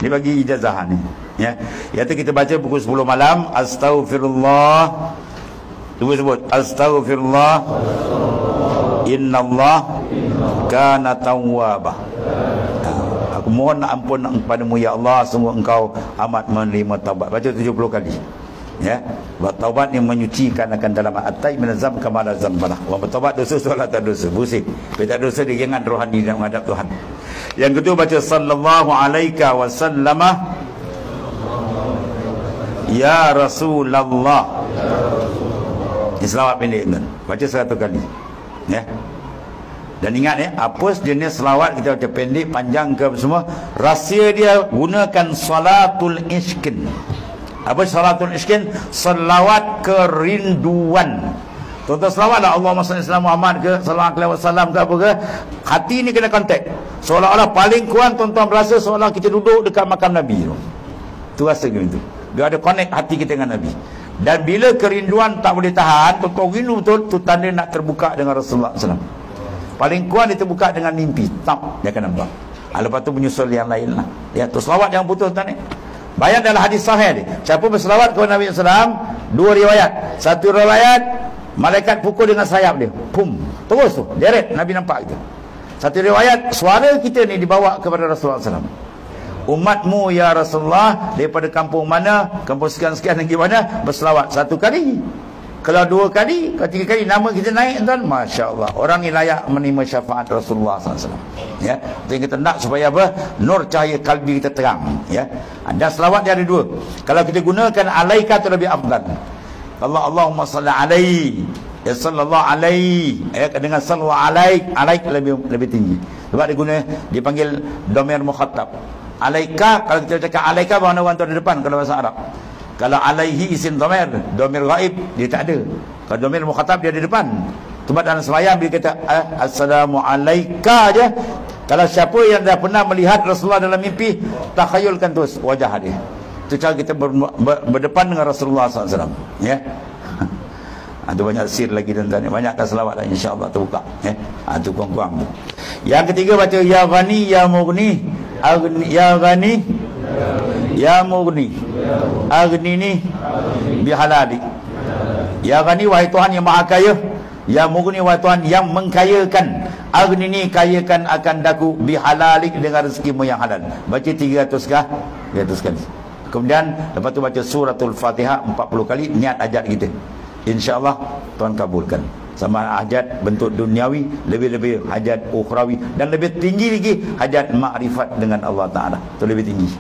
Dia bagi ijazah ni. Ya. Iaitu kita baca pukul 10 malam, astaghfirullah. Cuba sebut, astaghfirullah. Innallah kana tawwabah. Aku mohon ampun kepadamu ya Allah, sungguh engkau amat menerima taubat. Baca 70 kali. Ya, bertaubat yang menyucikan akan dalam at-taib min azam kama la zambalah. Orang bertaubat dosa solat tak dosa, bersih. Bila tak dosa dia ingat rohani dan menghadap Tuhan. Yang kedua baca sallallahu alaika wa sallama ya Rasulullah. Ini selawat pendek kan. Baca 100 kali. Ya. Dan ingat ya, apa jenis selawat kita baca pendek, panjang ke semua, rahsia dia gunakan salatul iskin. Apa salatul iskin? Selawat kerinduan. Contoh selawat lah, Allahumma salli ala Muhammad ke sallallahu alaihi wasallam ke apa ke, hati ni kena kontak. Seolah-olah paling kurang tuan-tuan berasa seolah kita duduk dekat makam Nabi tu. Tu rasa gitu. Dia ada connect hati kita dengan Nabi. Dan bila kerinduan tak boleh tahan, tuan-tuan rindu betul, tu tanda nak terbuka dengan Rasulullah SAW. Paling kurang dia terbuka dengan mimpi. Tak, dia akan nampak. Lepas tu menyusul yang lain lah. Ya, tu selawat yang putus tuan ni. Bayang dalam hadis sahih ni, siapa berselawat kepada Nabi SAW, dua riwayat. Satu riwayat, malaikat pukul dengan sayap dia. Pum. Terus tu, direct Nabi nampak itu. Satu riwayat, suara kita ni dibawa kepada Rasulullah SAW. Umatmu ya Rasulullah daripada kampung mana, kampung sekian-sekian negeri mana, berselawat 1 kali. Kalau 2 kali, kalau 3 kali, nama kita naik tuan, Masya Allah, orang ni layak menerima syafaat Rasulullah SAW. Ya, itu yang kita nak supaya apa? Nur cahaya kalbi kita terang. Ya, dan selawat dia ada 2. Kalau kita gunakan alaika itu lebih afdal. Allah Allahumma salli alaihi, ya sallallahu alaihi, ya, dengan sallallahu alaik lebih tinggi. Sebab dia guna, dipanggil domir mukhatab. Alaika, kalau kita cakap alaika, mana orang tu ada depan kalau bahasa Arab. Kalau alaihi isim domir ghaib, dia tak ada. Kalau domir mukhatab dia ada depan. Sebab dalam sembahyang dia kata assalamu alaika aja. Kalau siapa yang dah pernah melihat Rasulullah dalam mimpi, takhayulkan terus wajah dia. Itu cara kita berdepan dengan Rasulullah SAW. Ya. Ada banyak sir lagi tuan-tuan. Banyakkan selawat lah, insya-Allah terbuka. Ya. Itu kurang-kurang. Yang ketiga baca ya ghani ya mughni. Ya ghani ya mughni aghnini bihalali. Ya ghani, wahai Tuhan yang maha kaya. Ya mughni, wahai Tuhan yang mengkayakan. Aghnini, kayakan akan daku bihalalik, dengan rezekimu yang halal. Baca 300 kah? 300 kali. Kemudian lepas tu baca suratul Fatihah 40 kali, niat hajat kita. InsyaAllah Tuhan kabulkan. Sama hajat bentuk duniawi, lebih-lebih hajat ukhrawi, dan lebih tinggi lagi hajat makrifat dengan Allah Ta'ala. Itu lebih tinggi.